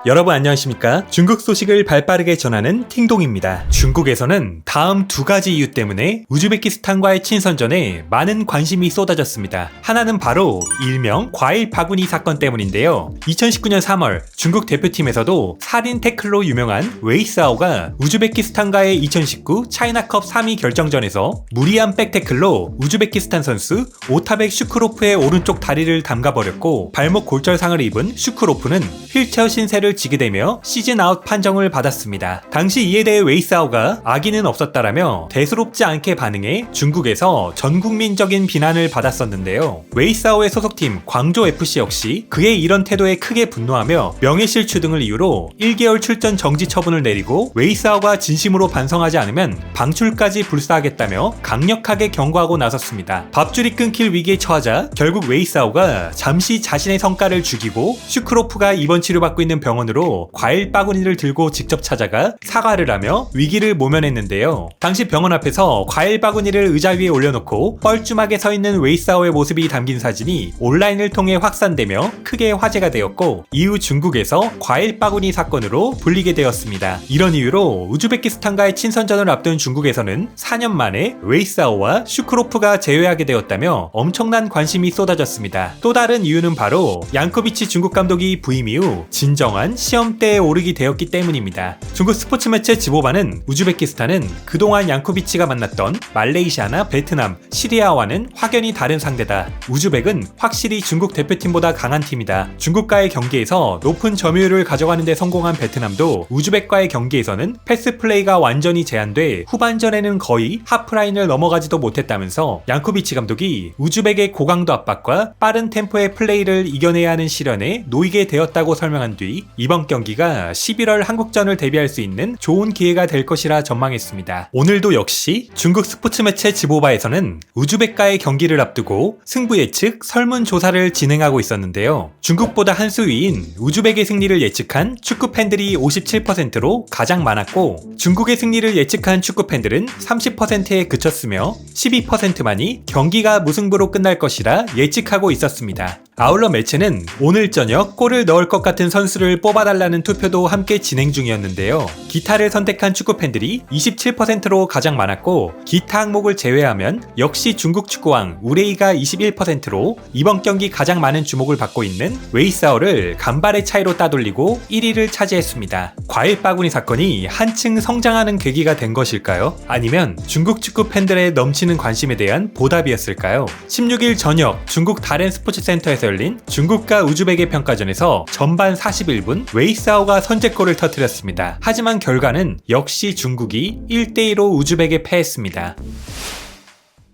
여러분 안녕하십니까? 중국 소식을 발빠르게 전하는 팅동입니다. 중국에서는 다음 두 가지 이유 때문에 우즈베키스탄과의 친선전에 많은 관심이 쏟아졌습니다. 하나는 바로 일명 과일 바구니 사건 때문인데요. 2019년 3월 중국 대표팀에서도 살인 태클로 유명한 웨이스하오가 우즈베키스탄과의 2019 차이나컵 3위 결정전에서 무리한 백태클로 우즈베키스탄 선수 오타백 슈크로프의 오른쪽 다리를 담가버렸고 발목 골절상을 입은 슈크로프는 휠체어 신세를 지게 되며 시즌 아웃 판정을 받았습니다. 당시 이에 대해 웨이스하오가 악의는 없었다라며 대수롭지 않게 반응해 중국에서 전국민적인 비난을 받았었는데요. 웨이스하오의 소속팀 광저우FC 역시 그의 이런 태도에 크게 분노하며 명예실추 등을 이유로 1개월 출전 정지 처분을 내리고 웨이스하오가 진심으로 반성하지 않으면 방출까지 불사하겠다며 강력하게 경고하고 나섰습니다. 밥줄이 끊길 위기에 처하자 결국 웨이스하오가 잠시 자신의 성과를 죽이고 슈크로프가 입원 치료받고 있는 병원으로 과일 바구니를 들고 직접 찾아가 사과를 하며 위기를 모면했는데요. 당시 병원 앞에서 과일 바구니를 의자 위에 올려놓고 뻘쭘하게 서 있는 웨이스하오의 모습이 담긴 사진이 온라인을 통해 확산되며 크게 화제가 되었고 이후 중국에서 과일 바구니 사건으로 불리게 되었습니다. 이런 이유로 우즈베키스탄과의 친선전을 앞둔 중국에서는 4년 만에 웨이스하오와 슈크로프가 제외하게 되었다며 엄청난 관심이 쏟아졌습니다. 또 다른 이유는 바로 양코비치 중국 감독이 부임 이후 진정한 시험대에 오르게 되었기 때문입니다. 중국 스포츠 매체 지보바는 우즈베키스탄은 그동안 양코비치가 만났던 말레이시아나 베트남, 시리아와는 확연히 다른 상대다. 우즈벡은 확실히 중국 대표팀보다 강한 팀이다. 중국과의 경기에서 높은 점유율을 가져가는 데 성공한 베트남도 우즈벡과의 경기에서는 패스 플레이가 완전히 제한돼 후반전에는 거의 하프라인을 넘어가지도 못했다면서 양코비치 감독이 우즈벡의 고강도 압박과 빠른 템포의 플레이를 이겨내야 하는 시련에 놓이게 되었다고 설명한 뒤 이번 경기가 11월 한국전을 대비할 수 있는 좋은 기회가 될 것이라 전망했습니다. 오늘도 역시 중국 스포츠 매체 지보바에서는 우즈벡과의 경기를 앞두고 승부 예측 설문조사를 진행하고 있었는데요. 중국보다 한 수 위인 우즈벡의 승리를 예측한 축구 팬들이 57%로 가장 많았고 중국의 승리를 예측한 축구 팬들은 30%에 그쳤으며 12%만이 경기가 무승부로 끝날 것이라 예측하고 있었습니다. 아울러 매체는 오늘 저녁 골을 넣을 것 같은 선수를 뽑아달라는 투표도 함께 진행 중이었는데요. 기타를 선택한 축구팬들이 27%로 가장 많았고 기타 항목을 제외하면 역시 중국 축구왕 우레이가 21%로 이번 경기 가장 많은 주목을 받고 있는 웨이스하오를 간발의 차이로 따돌리고 1위를 차지했습니다. 과일 바구니 사건이 한층 성장하는 계기가 된 것일까요? 아니면 중국 축구 팬들의 넘치는 관심에 대한 보답이었을까요? 16일 저녁 중국 다롄 스포츠 센터에서 열린 중국과 우즈벡의 평가전에서 전반 41분 웨이스하오가 선제골을 터뜨렸습니다. 하지만 결과는 역시 중국이 1대2로 우즈벡에 패했습니다.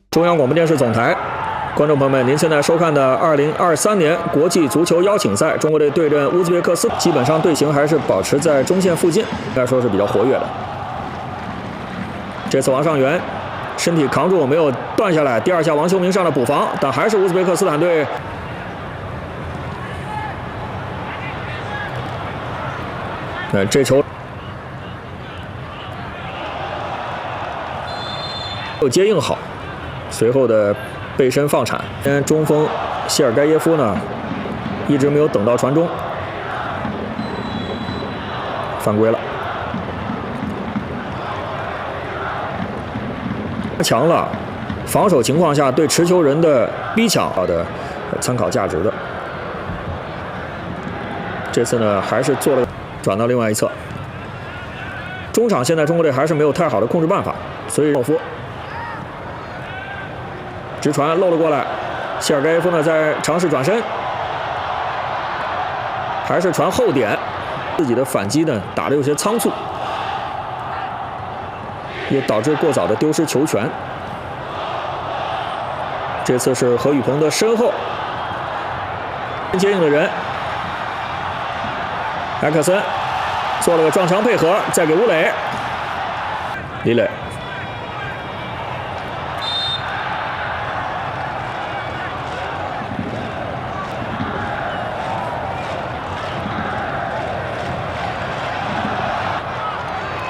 中央广播电视总台，观众朋友们，您现在收看的2023年国际足球邀请赛，中国队对阵乌兹别克斯，基本上队形还是保持在中线附近，应该说是比较活跃的。这次王上元身体扛住，没有断下来，第二下王修明上了补防，但还是乌兹别克斯坦队。这球接应好，随后的背身放铲。中锋谢尔盖耶夫呢，一直没有等到传中，犯规了。强了，防守情况下对持球人的逼抢好的参考价值的。这次呢，还是做了。转到另外一侧，中场现在中国队还是没有太好的控制办法，所以洛夫直传漏了过来，谢尔盖耶夫呢在尝试转身，还是传后点，自己的反击呢打得有些仓促，也导致过早的丢失球权。这次是何雨鹏的身后接应的人。埃克森做了个撞墙配合，再给吴磊，李磊，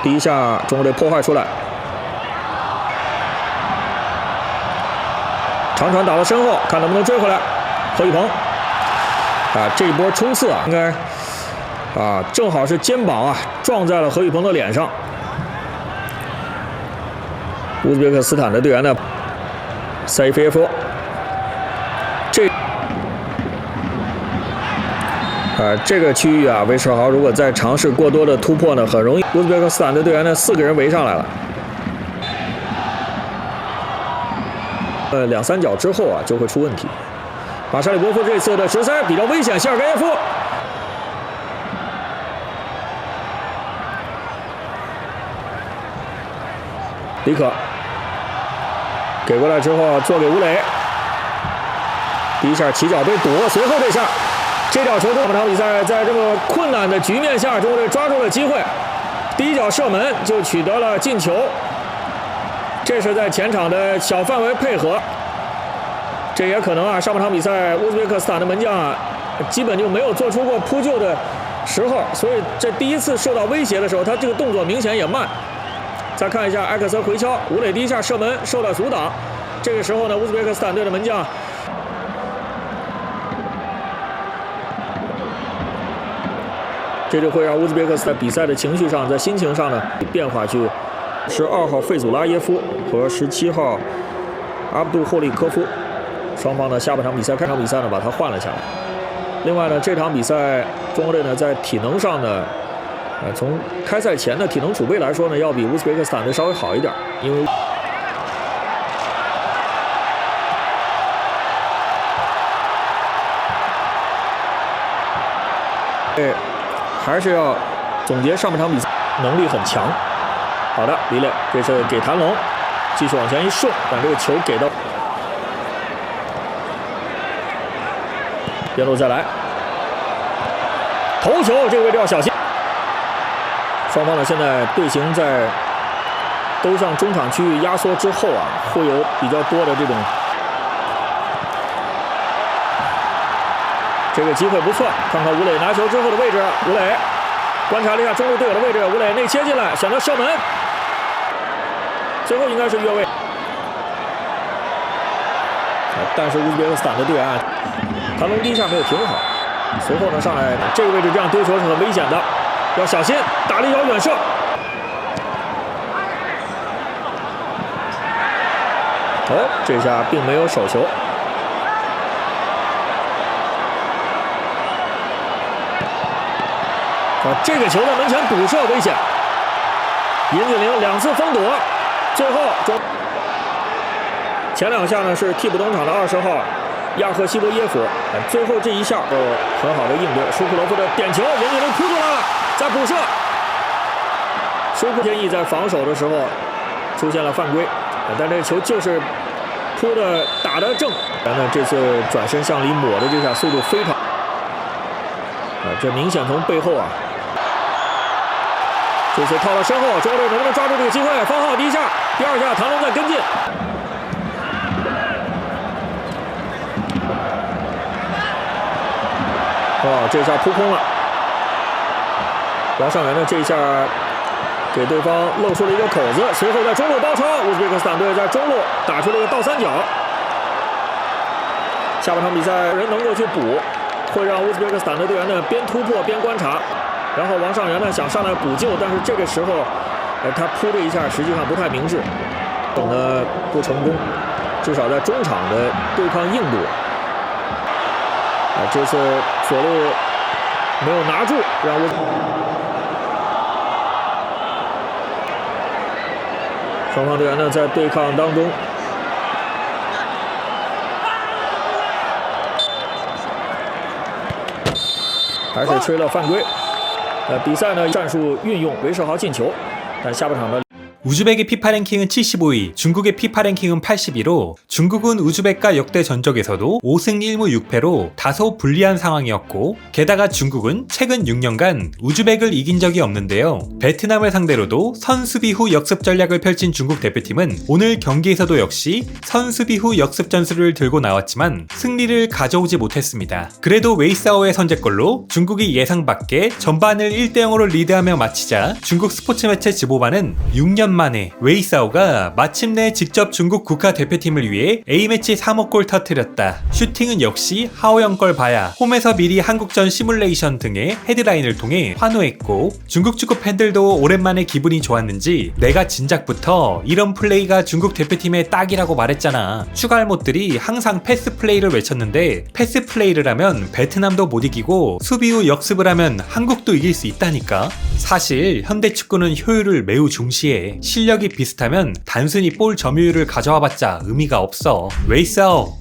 第一下中国队破坏出来，长传打到身后，看能不能追回来，何雨鹏，这一波冲刺啊，应该正好是肩膀撞在了何宇鹏的脸上。乌兹别克斯坦的队员呢，塞伊菲耶夫，这个区域韦世豪如果再尝试过多的突破呢，很容易乌兹别克斯坦的队员呢4个人围上来了。2、3脚之后就会出问题。马沙里波夫这次的直塞比较危险，谢尔盖耶夫。李可给过来之后做给吴磊，第一下起脚被堵，随后这下这脚球，这场比赛在这么困难的局面下，中国队抓住了机会，第一脚射门就取得了进球。这是在前场的小范围配合，这也可能上半场比赛乌兹别克斯坦的门将基本就没有做出过扑救的时候，所以这第一次受到威胁的时候，他这个动作明显也慢。再看一下埃克森回敲，吴磊第一下射门受到阻挡，这个时候呢，乌兹别克斯坦队的门将这就会让乌兹别克斯坦比赛的情绪上，在心情上呢变化去。12号费祖拉耶夫和17号阿卜杜霍利科夫，双方呢下半场比赛开场比赛呢把他换了下来。另外呢，这场比赛中国队呢在体能上呢，从开赛前的体能储备来说呢，要比乌兹别克斯坦队稍微好一点，因为还是要总结上半场比赛能力很强。好的，李磊这是给谭龙，继续往前一顺，把这个球给到边路再来头球，这个位置要小心。双方呢现在队形在都向中场区域压缩之后会有比较多的这个机会不错。看看吴磊拿球之后的位置，吴磊观察了一下中路队友的位置，吴磊内切进来，选择射门，最后应该是越位。但是乌兹别克斯坦的队员谭龙第一下没有停好，随后呢上来这个位置这样丢球是很危险的，要小心，打了一脚远射。这下并没有手球。这个球在门前补射危险，尹景玲2次封堵，最后前2下呢是替补登场的20号亚赫西伯耶夫，最后这一下很好的应对，舒库罗夫的点球，尹景玲扑出来了，再补射。舒库天意在防守的时候出现了犯规，但这个球就是扑的打得正，然后这次转身向里抹的这下速度非常，这明显从背后这次套到身后，中国队能不能抓住这个机会？方浩第一下，第2下谭龙在跟进。这下扑空了。王上元呢这一下给对方露出了一个口子，随后在中路包抄，乌兹别克斯坦队在中路打出了一个倒三角。下半场比赛人能够去补，会让乌兹别克斯坦的队员呢边突破边观察。然后王上元呢想上来补救，但是这个时候，他扑这一下实际上不太明智，等的不成功，至少在中场的对抗硬度，这次左路没有拿住，让双方队员呢在对抗当中，还是吹了犯规。比赛呢战术运用韦世豪进球，但下半场呢 우즈벡의 피파 랭킹은 75위, 중국의 피파 랭킹은 82위로 중국은 우즈벡과 역대 전적에서도 5승 1무 6패로 다소 불리한 상황이었고, 게다가 중국은 최근 6년간 우즈벡을 이긴 적이 없는데요. 베트남을 상대로도 선수비 후 역습 전략을 펼친 중국 대표팀은 오늘 경기에서도 역시 선수비 후 역습 전술을 들고 나왔지만 승리를 가져오지 못했습니다. 그래도 웨이사오의 선제골로 중국이 예상 밖에 전반을 1대0으로 리드하며 마치자 중국 스포츠 매체 지보반은 6년 10년 만에 웨이사오가 마침내 직접 중국 국가대표팀을 위해 A매치 3호 골 터뜨렸다. 슈팅은 역시 하오영 걸 봐야 홈에서 미리 한국전 시뮬레이션 등의 헤드라인을 통해 환호했고, 중국 축구 팬들도 오랜만에 기분이 좋았는지 내가 진작부터 이런 플레이가 중국 대표팀의 딱이라고 말했잖아. 추가할못들이 항상 패스 플레이를 외쳤는데 패스 플레이를 하면 베트남도 못 이기고 수비 후 역습을 하면 한국도 이길 수 있다니까. 사실 현대 축구는 효율을 매우 중시해. 실력이 비슷하면 단순히 볼 점유율을 가져와봤자 의미가 없어. 웨이사오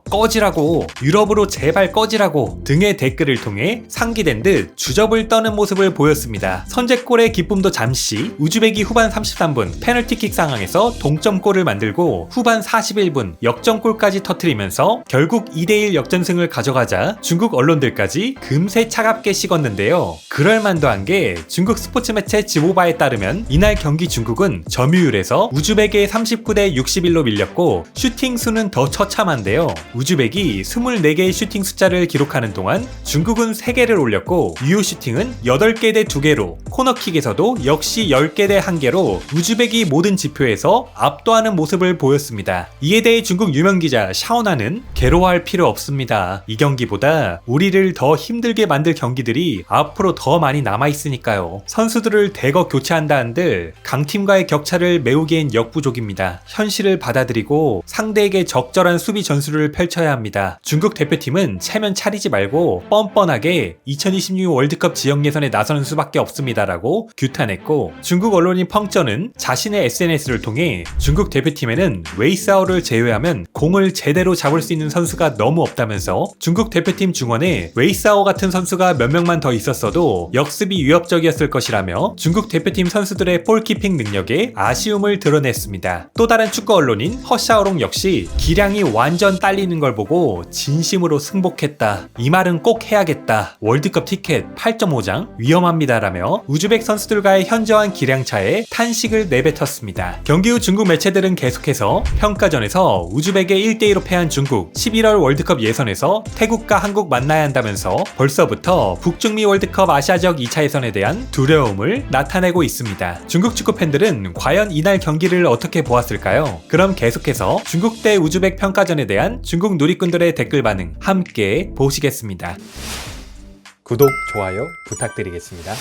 꺼지라고, 유럽으로 제발 꺼지라고 등의 댓글을 통해 상기된 듯 주접을 떠는 모습을 보였습니다. 선제골의 기쁨도 잠시. 우즈벡이 후반 33분 페널티킥 상황에서 동점골을 만들고 후반 41분 역전골까지 터뜨리면서 결국 2대1 역전승을 가져가자 중국 언론들까지 금세 차갑게 식었는데요. 그럴만도 한 게 중국 스포츠 매체 지보바에 따르면 이날 경기 중국은 점유율에서 우즈벡에 39대 61로 밀렸고 슈팅 수는 더 처참한데요. 우즈벡이 24개의 슈팅 숫자를 기록하는 동안 중국은 3개를 올렸고 유효 슈팅은 8개 대 2개로, 코너킥에서도 역시 10개 대 1개로 우즈벡이 모든 지표에서 압도하는 모습을 보였습니다. 이에 대해 중국 유명 기자 샤오나는 괴로워할 필요 없습니다. 이 경기보다 우리를 더 힘들게 만들 경기들이 앞으로 더 많이 남아있으니까요. 선수들을 대거 교체한다 한들 강팀과의 격차를 메우기엔 역부족입니다. 현실을 받아들이고 상대에게 적절한 수비 전술을 펼쳐야 합니다. 중국 대표팀은 체면 차리지 말고 뻔뻔하게 2026 월드컵 지역 예선에 나서는 수밖에 없습니다라고 규탄했고, 중국 언론인 펑쩌는 자신의 SNS를 통해 중국 대표팀에는 웨이사오를 제외하면 공을 제대로 잡을 수 있는 선수가 너무 없다면서 중국 대표팀 중원에 웨이사오 같은 선수가 몇 명만 더 있었어도 역습이 위협적이었을 것이라며 중국 대표팀 선수들의 볼키핑 능력에 아쉬움을 드러냈습니다. 또 다른 축구 언론인 허샤오롱 역시 기량이 완전 딸리는 걸 보고 진심으로 승복했다. 이 말은 꼭 해야겠다. 월드컵 티켓 8.5장 위험합니다라며 우즈벡 선수들과의 현저한 기량차에 탄식을 내뱉었습니다. 경기 후 중국 매체들은 계속해서 평가전에서 우즈벡에 1대2로 패한 중국, 11월 월드컵 예선에서 태국과 한국 만나야 한다면서 벌써부터 북중미 월드컵 아시아적 2차 예선에 대한 두려움을 나타내고 있습니다. 중국 축구 팬들은 과연 이날 경기를 어떻게 보았을까요? 그럼 계속해서 중국 대 우즈벡 평가전에 대한 중국 누리꾼들의 댓글 반응 함께 보시겠습니다. 구독, 좋아요 부탁드리겠습니다.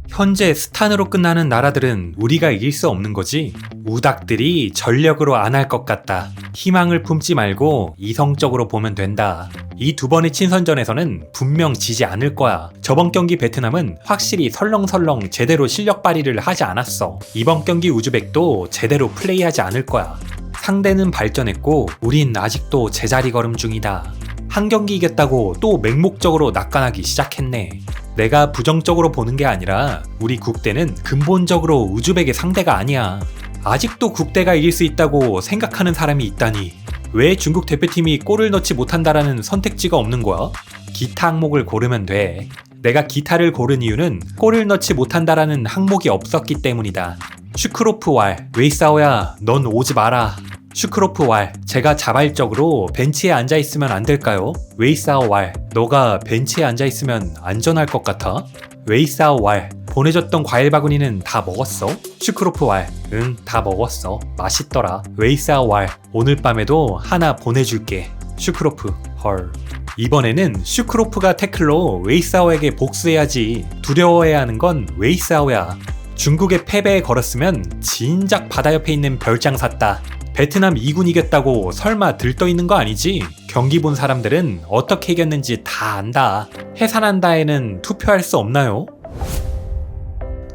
현재 스탄으로 끝나는 나라들은 우리가 이길 수 없는 거지. 우닥들이 전력으로 안 할 것 같다. 희망을 품지 말고 이성적으로 보면 된다. 이 두 번의 친선전에서는 분명 지지 않을 거야. 저번 경기 베트남은 확실히 설렁설렁 제대로 실력 발휘를 하지 않았어. 이번 경기 우즈벡도 제대로 플레이하지 않을 거야. 상대는 발전했고 우린 아직도 제자리 걸음 중이다. 한 경기 이겼다고 또 맹목적으로 낙관하기 시작했네. 내가 부정적으로 보는 게 아니라 우리 국대는 근본적으로 우즈벡의 상대가 아니야. 아직도 국대가 이길 수 있다고 생각하는 사람이 있다니. 왜 중국 대표팀이 골을 넣지 못한다라는 선택지가 없는 거야? 기타 항목을 고르면 돼. 내가 기타를 고른 이유는 골을 넣지 못한다라는 항목이 없었기 때문이다. 슈크로프 왈, 웨이사오야, 넌 오지 마라. 슈크로프 왈, 제가 자발적으로 벤치에 앉아있으면 안 될까요? 웨이사오 왈, 너가 벤치에 앉아있으면 안전할 것 같아? 웨이사오 왈, 보내줬던 과일 바구니는 다 먹었어? 슈크로프 왈, 응, 다 먹었어. 맛있더라. 웨이사오 왈, 오늘 밤에도 하나 보내줄게. 슈크로프, 헐. 이번에는 슈크로프가 태클로 웨이사오에게 복수해야지. 두려워해야 하는 건 웨이사오야. 중국의 패배에 걸었으면 진작 바다 옆에 있는 별장 샀다. 베트남 2군 이겼다고 설마 들떠있는 거 아니지? 경기 본 사람들은 어떻게 이겼는지 다 안다. 해산한다에는 투표할 수 없나요?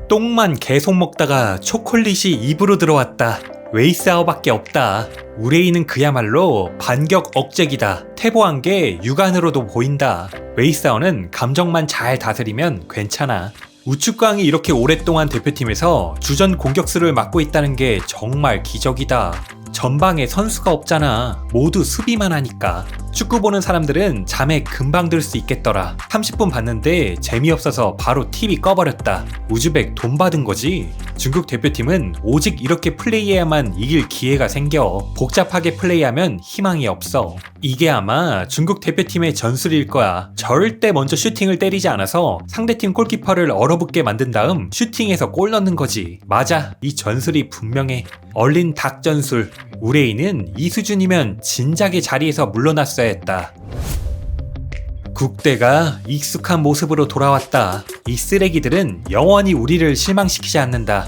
똥만 계속 먹다가 초콜릿이 입으로 들어왔다. 웨이사오밖에 없다. 우레이는 그야말로 반격 억제기다. 태보한 게 육안으로도 보인다. 웨이사오는 감정만 잘 다스리면 괜찮아. 우측광이 이렇게 오랫동안 대표팀에서 주전 공격수를 맡고 있다는 게 정말 기적이다. 전방에 선수가 없잖아. 모두 수비만 하니까. 축구 보는 사람들은 잠에 금방 들 수 있겠더라. 30분 봤는데 재미없어서 바로 TV 꺼버렸다. 우즈벡 돈 받은 거지? 중국 대표팀은 오직 이렇게 플레이해야만 이길 기회가 생겨. 복잡하게 플레이하면 희망이 없어. 이게 아마 중국 대표팀의 전술일 거야. 절대 먼저 슈팅을 때리지 않아서 상대팀 골키퍼를 얼어붙게 만든 다음 슈팅해서 골 넣는 거지. 맞아, 이 전술이 분명해. 얼린 닭 전술. 우레이는 이 수준이면 진작에 자리에서 물러났어야 했다. 국대가 익숙한 모습으로 돌아왔다. 이 쓰레기들은 영원히 우리를 실망시키지 않는다.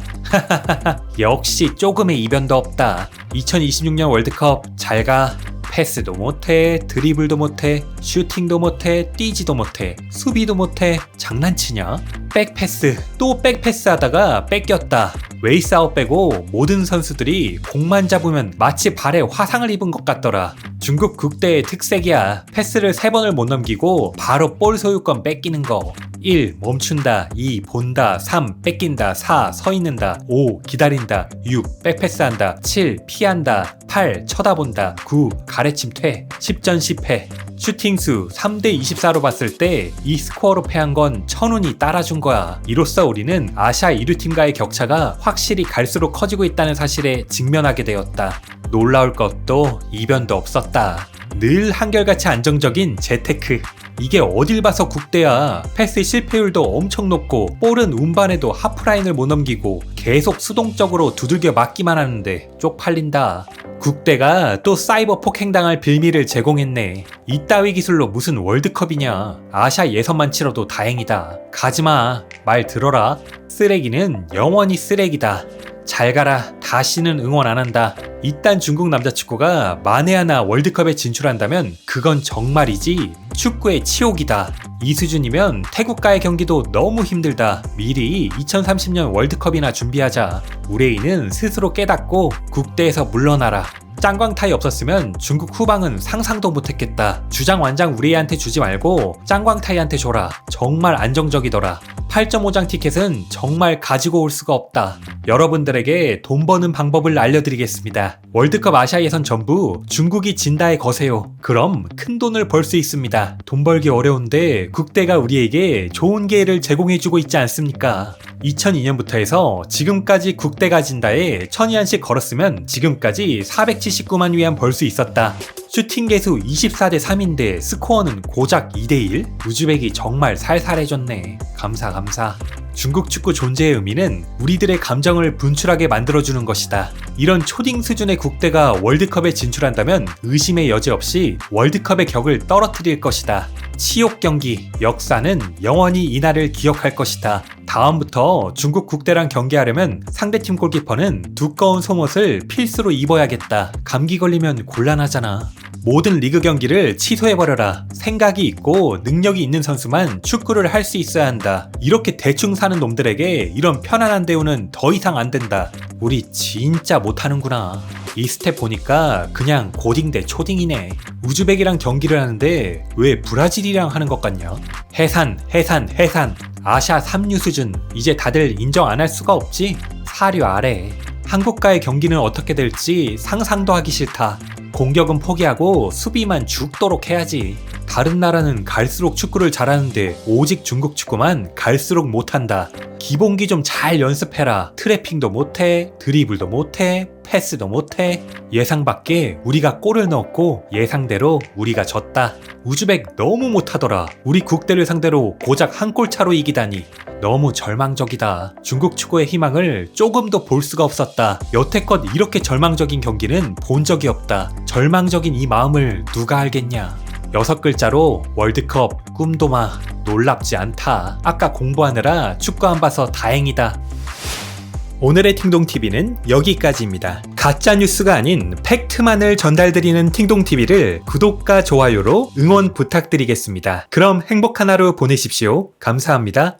역시 조금의 이변도 없다. 2026년 월드컵 잘가. 패스도 못해, 드리블도 못해, 슈팅도 못해, 뛰지도 못해, 수비도 못해. 장난치냐? 백패스, 또 백패스 하다가 뺏겼다. 웨이스아웃 빼고 모든 선수들이 공만 잡으면 마치 발에 화상을 입은 것 같더라. 중국 국대의 특색이야. 패스를 3번을 못 넘기고 바로 볼 소유권 뺏기는 거. 1. 멈춘다. 2. 본다. 3. 뺏긴다. 4. 서 있는다. 5. 기다린다. 6. 백패스한다. 7. 피한다. 8. 쳐다본다. 9. 가래침 퇴. 10전 10패. 슈팅수 3대24로 봤을 때 이 스코어로 패한 건 천운이 따라준 거야. 이로써 우리는 아시아 1위팀과의 격차가 확실히 갈수록 커지고 있다는 사실에 직면하게 되었다. 놀라울 것도 이변도 없었다. 늘 한결같이 안정적인 재테크. 이게 어딜 봐서 국대야. 패스 실패율도 엄청 높고 볼은 운반해도 하프라인을 못 넘기고 계속 수동적으로 두들겨 맞기만 하는데 쪽팔린다. 국대가 또 사이버 폭행당할 빌미를 제공했네. 이따위 기술로 무슨 월드컵이냐. 아시아 예선만 치러도 다행이다. 가지마. 말 들어라. 쓰레기는 영원히 쓰레기다. 잘 가라. 다시는 응원 안 한다. 이딴 중국 남자축구가 만에 하나 월드컵에 진출한다면 그건 정말이지 축구의 치욕이다. 이 수준이면 태국과의 경기도 너무 힘들다. 미리 2030년 월드컵이나 준비하자. 우레이는 스스로 깨닫고 국대에서 물러나라. 짱광타이 없었으면 중국 후방은 상상도 못했겠다. 주장 완장 우레이한테 주지 말고 짱광타이한테 줘라. 정말 안정적이더라. 8.5장 티켓은 정말 가지고 올 수가 없다. 여러분들에게 돈 버는 방법을 알려드리겠습니다. 월드컵 아시아 예선 전부 중국이 진다에 거세요. 그럼 큰 돈을 벌 수 있습니다. 돈 벌기 어려운데 국대가 우리에게 좋은 기회를 제공해주고 있지 않습니까? 2002년부터 해서 지금까지 국대가 진다에 1000위안씩 걸었으면 지금까지 479만 위안 벌 수 있었다. 슈팅 개수 24대 3인데 스코어는 고작 2대1? 우즈벡이 정말 살살해졌네. 감사. 중국 축구 존재의 의미는 우리들의 감정을 분출하게 만들어주는 것이다. 이런 초딩 수준의 국대가 월드컵에 진출한다면 의심의 여지 없이 월드컵의 격을 떨어뜨릴 것이다. 치욕 경기, 역사는 영원히 이날을 기억할 것이다. 다음부터 중국 국대랑 경기하려면 상대팀 골키퍼는 두꺼운 속옷을 필수로 입어야겠다. 감기 걸리면 곤란하잖아. 모든 리그 경기를 취소해버려라. 생각이 있고 능력이 있는 선수만 축구를 할 수 있어야 한다. 이렇게 대충 사는 놈들에게 이런 편안한 대우는 더 이상 안 된다. 우리 진짜 못하는구나. 이 스텝 보니까 그냥 고딩 대 초딩이네. 우즈벡이랑 경기를 하는데 왜 브라질이랑 하는 것 같냐? 해산. 아시아 3류 수준. 이제 다들 인정 안 할 수가 없지? 4류 아래. 한국과의 경기는 어떻게 될지 상상도 하기 싫다. 공격은 포기하고 수비만 죽도록 해야지. 다른 나라는 갈수록 축구를 잘하는데 오직 중국 축구만 갈수록 못한다. 기본기 좀 잘 연습해라. 트래핑도 못해, 드리블도 못해, 패스도 못해. 예상 밖에 우리가 골을 넣었고 예상대로 우리가 졌다. 우즈벡 너무 못하더라. 우리 국대를 상대로 고작 한 골 차로 이기다니. 너무 절망적이다. 중국 축구의 희망을 조금도 볼 수가 없었다. 여태껏 이렇게 절망적인 경기는 본 적이 없다. 절망적인 이 마음을 누가 알겠냐. 6글자로 월드컵 꿈도 마. 놀랍지 않다. 아까 공부하느라 축구 안 봐서 다행이다. 오늘의 팅동TV는 여기까지입니다. 가짜 뉴스가 아닌 팩트만을 전달드리는 팅동TV를 구독과 좋아요로 응원 부탁드리겠습니다. 그럼 행복한 하루 보내십시오. 감사합니다.